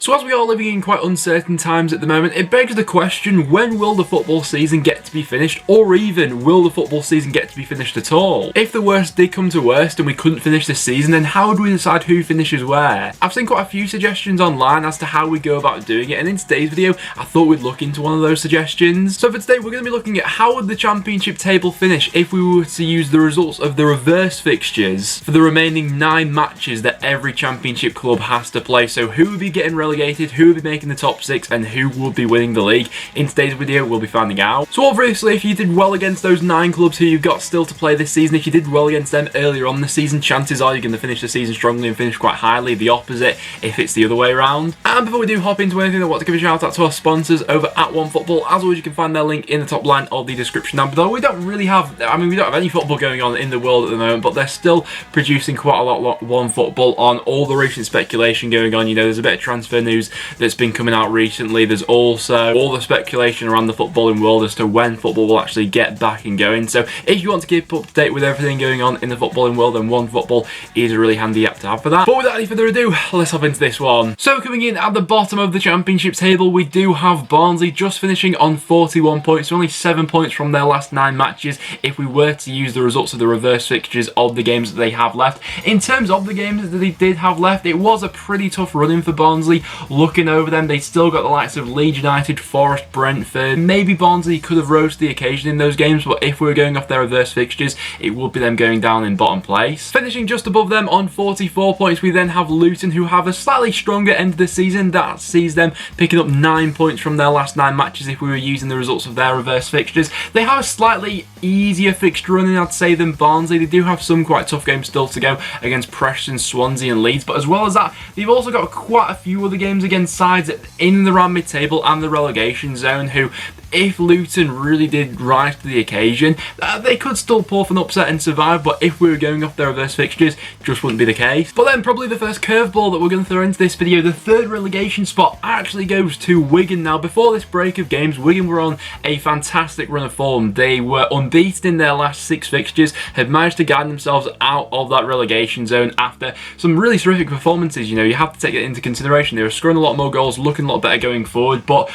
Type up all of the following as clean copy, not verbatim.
So as we are living in quite uncertain times at the moment, it begs the question, when will the football season get to be finished, or even will the football season get to be finished at all? If the worst did come to worst and we couldn't finish the season, then how do we decide who finishes where? I've seen quite a few suggestions online as to how we go about doing it, and in today's video I thought we'd look into one of those suggestions. So for today we're going to be looking at how would the championship table finish if we were to use the results of the reverse fixtures for the remaining 9 matches that every championship club has to play. So who would be getting relegated, who would be making the top 6, and who would be winning the league? In today's video we'll be finding out. So obviously if you did well against those 9 clubs who you've got still to play this season, if you did well against them earlier on the season, chances are you're going to finish the season strongly and finish quite highly. The opposite if it's the other way around. And before we do hop into anything, I want to give a shout out to our sponsors over at OneFootball. As always, you can find their link in the top line of the description down below. We don't really have, we don't have any football going on in the world at the moment, but they're still producing quite a lot OneFootball on all the recent speculation going on. You know, there's a bit of transfer news that's been coming out recently. There's also all the speculation around the footballing world as to when football will actually get back and going. So if you want to keep up to date with everything going on in the footballing world, then OneFootball is a really handy app to have for that. But without any further ado, let's hop into this one. So coming in at the bottom of the championship table, we do have Barnsley just finishing on 41 points, only 7 points from their last 9 matches if we were to use the results of the reverse fixtures of the games that they have left. In terms of the games that they did have left, it was a pretty tough run-in for Barnsley. Looking over them, they still got the likes of Leeds United, Forest, Brentford. Maybe Barnsley could have rose to the occasion in those games, but if we were going off their reverse fixtures, it would be them going down in bottom place. Finishing just above them on 44 points, we then have Luton, who have a slightly stronger end of the season. That sees them picking up 9 points from their last 9 matches if we were using the results of their reverse fixtures. They have a slightly easier fixture running, I'd say, than Barnsley. They do have some quite tough games still to go against Preston, Swansea and Leeds, but as well as that, they've also got quite a few other games against sides in the around mid-table and the relegation zone who, if Luton really did rise to the occasion, they could still pull off an upset and survive, but if we were going off their reverse fixtures, just wouldn't be the case. But then probably the first curveball that we're going to throw into this video, the third relegation spot actually goes to Wigan. Now before this break of games, Wigan were on a fantastic run of form. They were unbeaten in their last 6 fixtures, had managed to guide themselves out of that relegation zone after some really terrific performances. You know, you have to take it into consideration. They were scoring a lot more goals, looking a lot better going forward, but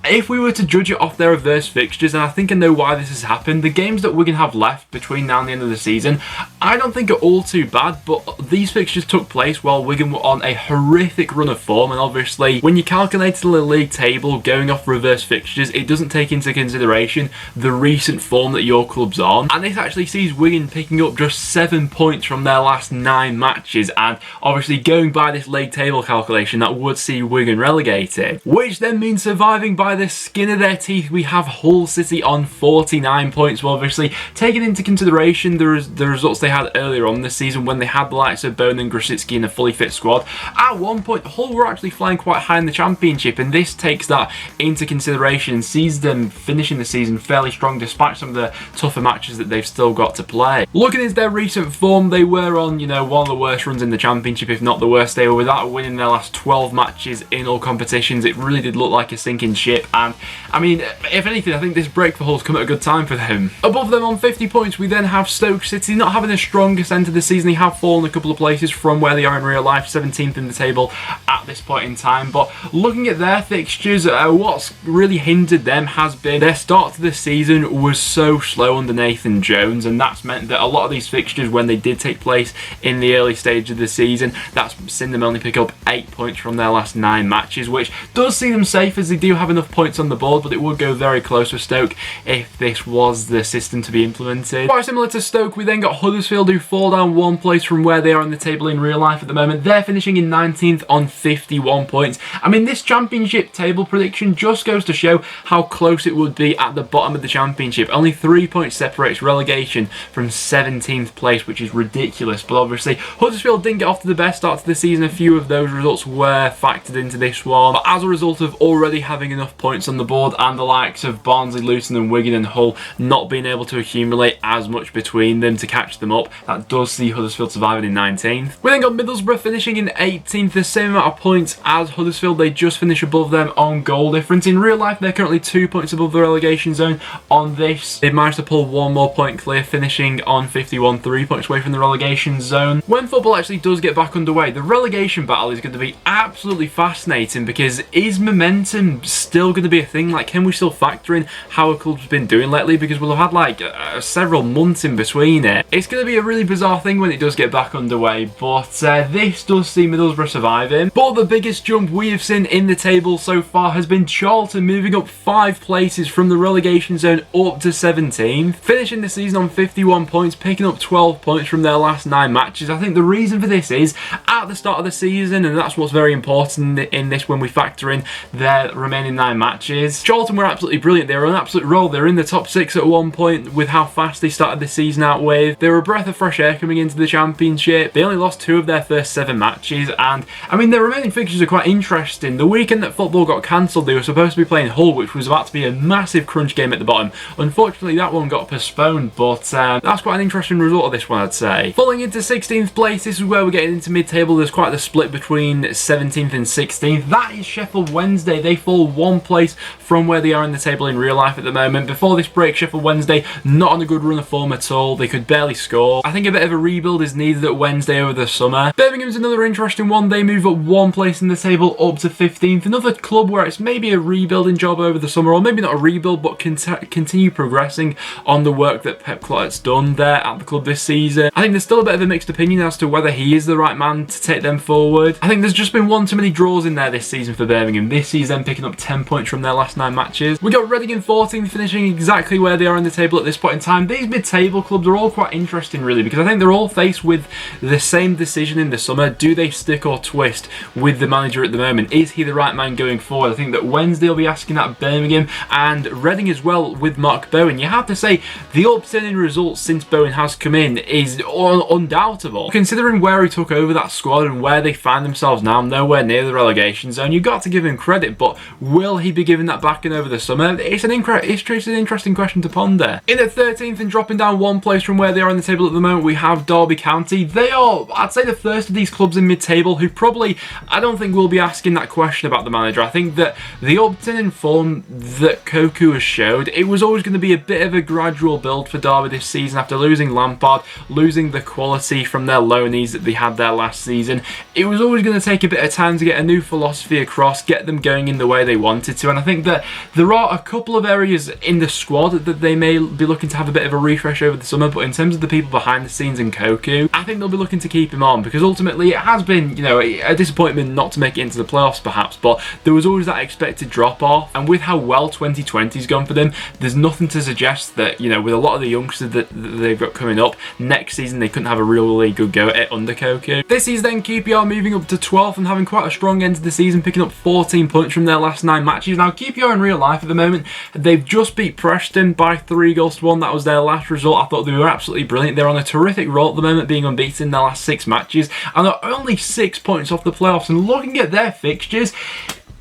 if we were to judge it off their reverse fixtures, and I think I know why this has happened, the games that Wigan have left between now and the end of the season, I don't think are all too bad, but these fixtures took place while Wigan were on a horrific run of form, and obviously when you calculate the league table going off reverse fixtures, it doesn't take into consideration the recent form that your club's on, and this actually sees Wigan picking up just 7 points from their last 9 matches, and obviously going by this league table calculation, that would see Wigan relegated, which then means surviving by the skin of their teeth. We have Hull City on 49 points. Well, obviously taking into consideration the results they had earlier on this season when they had the likes of Bone and Grosicki in a fully fit squad, at one point Hull were actually flying quite high in the championship, and this takes that into consideration and sees them finishing the season fairly strong despite some of the tougher matches that they've still got to play. Looking at their recent form, they were on, you know, one of the worst runs in the championship, if not the worst. They were without winning their last 12 matches in all competitions. It really did look like a sinking ship. And I mean, if anything, I think this break for Hull's come at a good time for them. Above them on 50 points, we then have Stoke City, not having the strongest end of the season. They have fallen a couple of places from where they are in real life, 17th in the table at this point in time. But looking at their fixtures, what's really hindered them has been their start to the season was so slow under Nathan Jones, and that's meant that a lot of these fixtures, when they did take place in the early stage of the season, that's seen them only pick up 8 points from their last 9 matches, which does see them safe as they do have enough points on the board, but it would go very close with Stoke if this was the system to be implemented. Quite similar to Stoke, we then got Huddersfield, who fall down 1 place from where they are in the table in real life at the moment. They're finishing in 19th on 51 points. I mean, this championship table prediction just goes to show how close it would be at the bottom of the championship. Only 3 points separates relegation from 17th place, which is ridiculous. But obviously Huddersfield didn't get off to the best start to the season. A few of those results were factored into this one, but as a result of already having enough points on the board and the likes of Barnsley, Luton and Wigan and Hull not being able to accumulate as much between them to catch them up. That does see Huddersfield surviving in 19th. We then got Middlesbrough finishing in 18th, the same amount of points as Huddersfield. They just finish above them on goal difference. In real life, they're currently 2 points above the relegation zone. On this, they've managed to pull one more point clear, finishing on 51, 3 points away from the relegation zone. When football actually does get back underway, the relegation battle is going to be absolutely fascinating, because is momentum still going to be a thing? Like, can we still factor in how a club's been doing lately? Because we'll have had like several months in between it. It's going to be a really bizarre thing when it does get back underway, but this does see Middlesbrough surviving. But the biggest jump we have seen in the table so far has been Charlton moving up 5 places from the relegation zone up to 17th, finishing the season on 51 points, picking up 12 points from their last 9 matches. I think the reason for this is at the start of the season, and that's what's very important in this when we factor in their remaining 9 matches. Charlton were absolutely brilliant. They were on an absolute roll. They were in the top 6 at one point with how fast they started the season out with. They were a breath of fresh air coming into the championship. They only lost 2 of their first 7 matches, and I mean, their remaining fixtures are quite interesting. The weekend that football got cancelled, they were supposed to be playing Hull, which was about to be a massive crunch game at the bottom. Unfortunately, that one got postponed, but that's quite an interesting result of this one, I'd say. Falling into 16th place, this is where we're getting into mid-table. There's quite the split between 17th and 16th. That is Sheffield Wednesday. They fall 1 place from where they are in the table in real life at the moment. Before this break, Sheffield Wednesday not on a good run of form at all. They could barely score. I think a bit of a rebuild is needed at Wednesday over the summer. Birmingham's another interesting one. They move up 1 place in the table up to 15th. Another club where it's maybe a rebuilding job over the summer, or maybe not a rebuild, but continue progressing on the work that Pep Clotter's done there at the club this season. I think there's still a bit of a mixed opinion as to whether he is the right man to take them forward. I think there's just been one too many draws in there this season for Birmingham. This season picking up 10 points from their last 9 matches. We got Reading in 14th, finishing exactly where they are in the table at this point in time. These mid-table clubs are all quite interesting, really, because I think they're all faced with the same decision in the summer. Do they stick or twist with the manager at the moment? Is he the right man going forward? I think that Wednesday will be asking that Birmingham, and Reading as well with Mark Bowen. You have to say the upturn in results since Bowen has come in is undoubtable. Considering where he took over that squad and where they find themselves now, nowhere near the relegation zone, you've got to give him credit, but will he be giving that back in over the summer? It's an interesting question to ponder. In at 13th and dropping down 1 place from where they are in the table at the moment, we have Derby County. They are, I'd say, the first of these clubs in mid-table who probably, I don't think will be asking that question about the manager. I think that the upturn in form that Koku has showed, it was always going to be a bit of a gradual build for Derby this season after losing Lampard, losing the quality from their loanees that they had there last season. It was always going to take a bit of time to get a new philosophy across, get them going in the way they wanted to, and I think that there are a couple of areas in the squad that they may be looking to have a bit of a refresh over the summer, but in terms of the people behind the scenes and Koku, I think they'll be looking to keep him on, because ultimately it has been, you know, a disappointment not to make it into the playoffs perhaps, but there was always that expected drop off, and with how well 2020's gone for them, there's nothing to suggest that, you know, with a lot of the youngsters that they've got coming up, next season they couldn't have a really good go at it under Koku. This is then QPR moving up to 12th and having quite a strong end to the season, picking up 14 points from their last 9 matches. Now QPR in real life at the moment, they've just beat Preston by 3-1. That was their last result. I thought they were absolutely brilliant. They're on a terrific roll at the moment, being unbeaten in their last 6 matches, and they're only 6 points off the playoffs. And looking at their fixtures,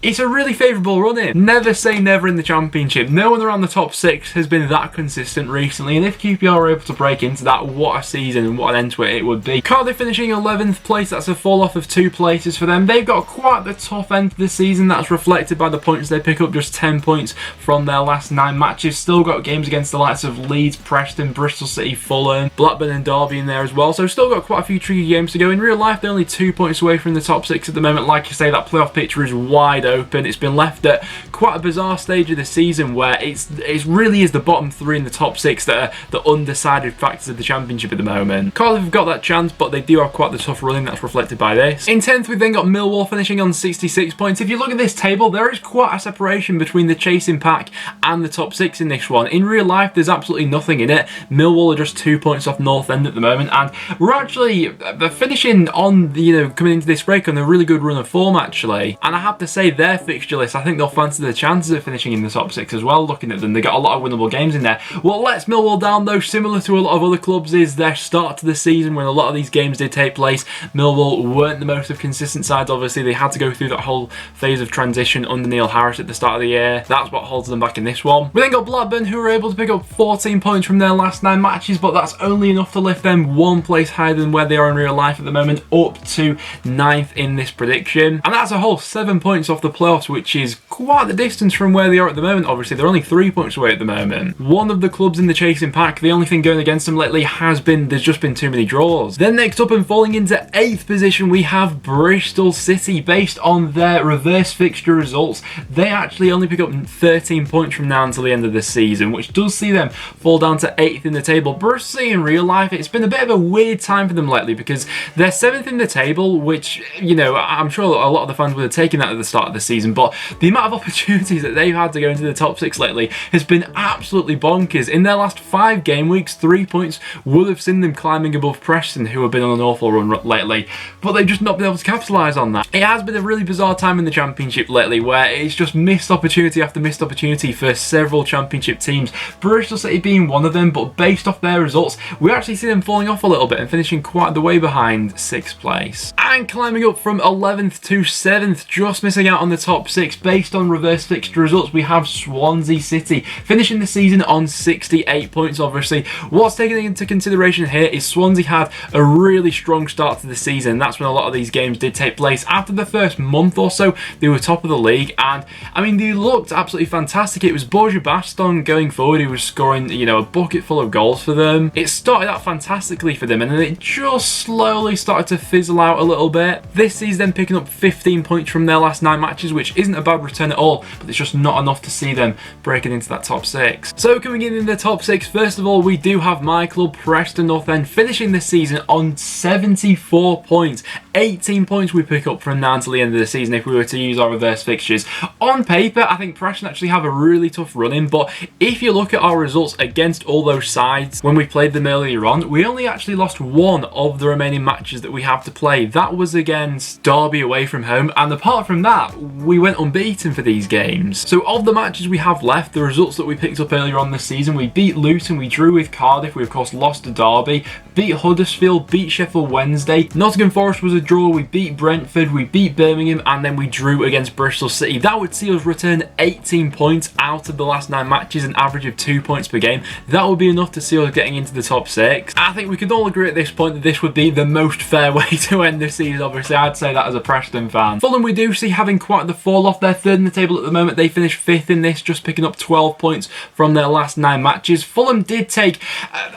it's a really favourable run in. Never say never in the Championship. No one around the top 6 has been that consistent recently, and if QPR are able to break into that, what a season and what an end to it would be. Cardiff finishing 11th place, that's a fall off of 2 places for them. They've got quite the tough end to the season, that's reflected by the points they pick up, just 10 points from their last 9 matches. Still got games against the likes of Leeds, Preston, Bristol City, Fulham, Blackburn and Derby in there as well, so still got quite a few tricky games to go. In real life, they're only 2 points away from the top 6 at the moment. Like you say, that playoff picture is wide open. It's been left at quite a bizarre stage of the season where it really is the bottom 3 and the top 6 that are the undecided factors of the Championship at the moment. Cardiff have got that chance, but they do have quite the tough running, that's reflected by this. In 10th, we've then got Millwall finishing on 66 points. If you look at this table, there is quite a separation between the chasing pack and the top 6 in this one. In real life, there's absolutely nothing in it. Millwall are just 2 points off North End at the moment, and we're actually finishing on, coming into this break on a really good run of form actually. And I have to say, their fixture list, I think they'll fancy the chances of finishing in the top 6 as well, looking at them. They got a lot of winnable games in there. What lets Millwall down, though, similar to a lot of other clubs, is their start to the season when a lot of these games did take place. Millwall weren't the most of consistent sides, obviously. They had to go through that whole phase of transition under Neil Harris at the start of the year. That's what holds them back in this one. We then got Blackburn, who were able to pick up 14 points from their last 9 matches, but that's only enough to lift them one place higher than where they are in real life at the moment, up to 9th in this prediction. And that's a whole 7 points off the playoffs, which is quite the distance from where they are at the moment. Obviously, they're only 3 points away at the moment. One of the clubs in the chasing pack, the only thing going against them lately has been there's just been too many draws. Then next up and falling into 8th position, we have Bristol City. Based on their reverse fixture results, they actually only pick up 13 points from now until the end of the season, which does see them fall down to 8th in the table. Bristol City in real life, it's been a bit of a weird time for them lately because they're 7th in the table, which, you know, I'm sure a lot of the fans would have taken that at the start of the season, but the amount of opportunities that they've had to go into the top 6 lately has been absolutely bonkers. In their last 5 game weeks, 3 points would have seen them climbing above Preston, who have been on an awful run lately, but they've just not been able to capitalise on that. It has been a really bizarre time in the Championship lately, where it's just missed opportunity after missed opportunity for several Championship teams, Bristol City being one of them. But based off their results, we actually see them falling off a little bit and finishing quite the way behind 6th place. And climbing up from 11th to 7th, just missing out on the top 6 based on reverse fixture results, we have Swansea City, finishing the season on 68 points. Obviously, what's taken into consideration here is Swansea had a really strong start to the season. That's when a lot of these games did take place. After the first month or so, they were top of the league, and I mean, they looked absolutely fantastic. It was Borja Baston going forward who was scoring, you know, a bucket full of goals for them. It started out fantastically for them, and then it just slowly started to fizzle out a little bit. This sees them picking up 15 points from their last 9 matches, which isn't a bad return at all, but it's just not enough to see them breaking into that top 6. So coming in the top 6, first of all, we do have my club, Preston North End, finishing this season on 74 points. 18 points we pick up from now until the end of the season if we were to use our reverse fixtures. On paper, I think Preston actually have a really tough run in, but if you look at our results against all those sides when we played them earlier on, we only actually lost 1 of the remaining matches that we have to play. That was against Derby away from home, and apart from that, we went unbeaten for these games. So of the matches we have left, the results that we picked up earlier on this season, we beat Luton, we drew with Cardiff, we of course lost to Derby, beat Huddersfield, beat Sheffield Wednesday, Nottingham Forest was a draw, we beat Brentford, we beat Birmingham, and then we drew against Bristol City. That would see us return 18 points out of the last 9 matches, an average of 2 points per game. That would be enough to see us getting into the top 6. I think we could all agree at this point that this would be the most fair way to end the season. Obviously, I'd say that as a Preston fan. Fulham we do see having quite the fall off. They're 3rd in the table at the moment. They finished 5th in this, just picking up 12 points from their last 9 matches. Fulham did take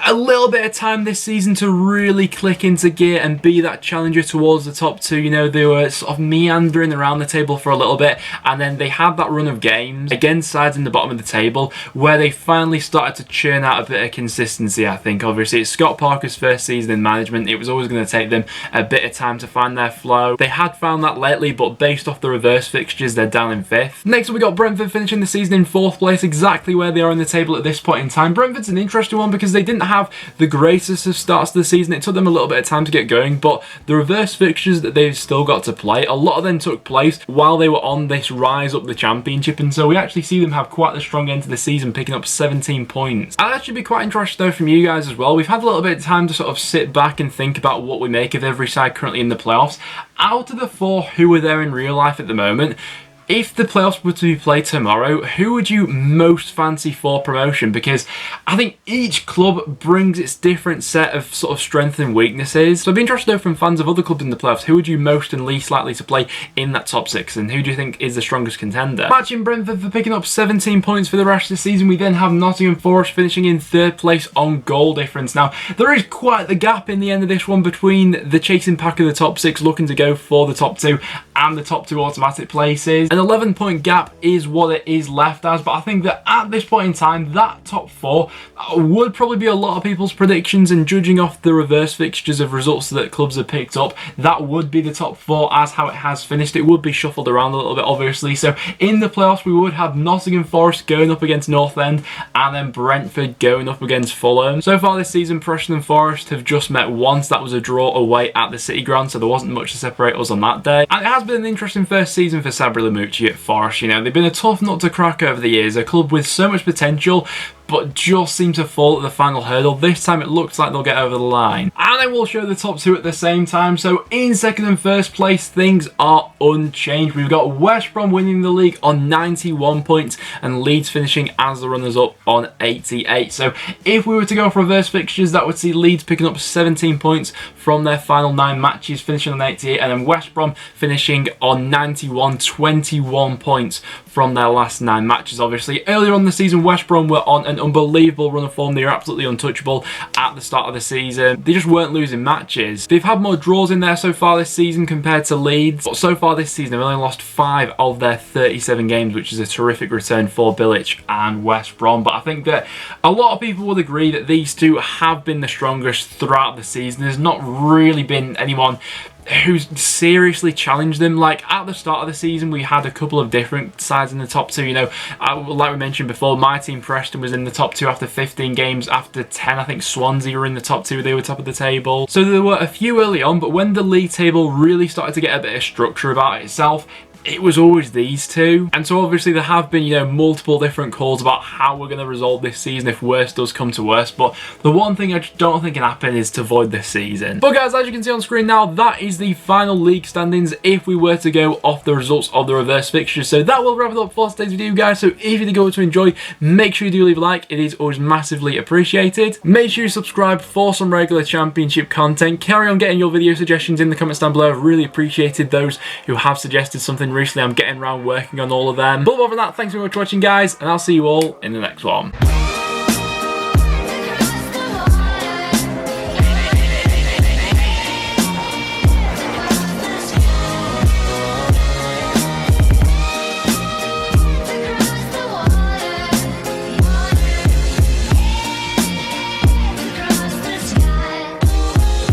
a little bit of time this season to really click into gear and be that challenger towards the top 2. You know, they were sort of meandering around the table for a little bit, and then they had that run of games against sides in the bottom of the table where they finally started to churn out a bit of consistency. I think obviously it's Scott Parker's first season in management. It was always going to take them a bit of time to find their flow. They had found that lately, but based off the reverse fixtures, they're down in 5th. Next up, we got Brentford finishing the season in 4th place, exactly where they are in the table at this point in time. Brentford's an interesting one because they didn't have the greatest of starts to the season. It took them a little bit of time to get going, but the reverse fixtures that they've still got to play, a lot of them took place while they were on this rise up the Championship, and so we actually see them have quite a strong end to the season, picking up 17 points. I'd actually be quite interested though from you guys as well. We've had a little bit of time to sort of sit back and think about what we make of every side currently in the playoffs. Out of the 4 who are there in real life at the moment, if the playoffs were to be played tomorrow, who would you most fancy for promotion? Because I think each club brings its different set of sort of strengths and weaknesses. So I'd be interested to know from fans of other clubs in the playoffs, who would you most and least likely to play in that top 6, and who do you think is the strongest contender? Matching Brentford for picking up 17 points for the rest of the season, we then have Nottingham Forest finishing in 3rd place on goal difference. Now, there is quite the gap in the end of this one between the chasing pack of the top 6 looking to go for the top 2 and the top 2 automatic places. An 11-point gap is what it is left as, but I think that at this point in time, that top 4 would probably be a lot of people's predictions, and judging off the reverse fixtures of results that clubs have picked up, that would be the top 4 as how it has finished. It would be shuffled around a little bit, obviously. So in the playoffs, we would have Nottingham Forest going up against North End, and then Brentford going up against Fulham. So far this season, Preston and Forest have just met once. That was a draw away at the City Ground, so there wasn't much to separate us on that day. And it has been an interesting first season for Sabri Lamouchi. Bonucci at Forest. You know, they've been a tough nut to crack over the years, a club with so much potential, but just seem to fall at the final hurdle. This time it looks like they'll get over the line. And I will show the top two at the same time. So in second and first place, things are unchanged. We've got West Brom winning the league on 91 points and Leeds finishing as the runners-up on 88. So if we were to go for reverse fixtures, that would see Leeds picking up 17 points from their final 9 matches, finishing on 88, and then West Brom finishing on 91, 21 points from their last 9 matches. Obviously, earlier on in the season, West Brom were on an unbelievable run of form. They were absolutely untouchable at the start of the season. They just weren't losing matches. They've had more draws in there so far this season compared to Leeds, but so far this season they've only lost 5 of their 37 games, which is a terrific return for Bilic and West Brom. But I think that a lot of people would agree that these two have been the strongest throughout the season. There's not really been anyone who's seriously challenged them. Like at the start of the season, we had a couple of different sides in the top 2. You know, like we mentioned before, my team Preston was in the top 2 after 15 games. After 10, I think Swansea were in the top 2. They were top of the table. So there were a few early on, but when the league table really started to get a bit of structure about itself, it was always these two. And so obviously there have been, you know, multiple different calls about how we're going to resolve this season if worse does come to worse. But the one thing I just don't think can happen is to void this season. But guys, as you can see on screen now, that is the final league standings if we were to go off the results of the reverse fixtures. So that will wrap it up for today's video, guys. So if you did go to enjoy, make sure you do leave a like. It is always massively appreciated. Make sure you subscribe for some regular championship content. Carry on getting your video suggestions in the comments down below. I've really appreciated those who have suggested something recently. I'm getting around working on all of them. But other than that, thanks very much for watching, guys, and I'll see you all in the next one.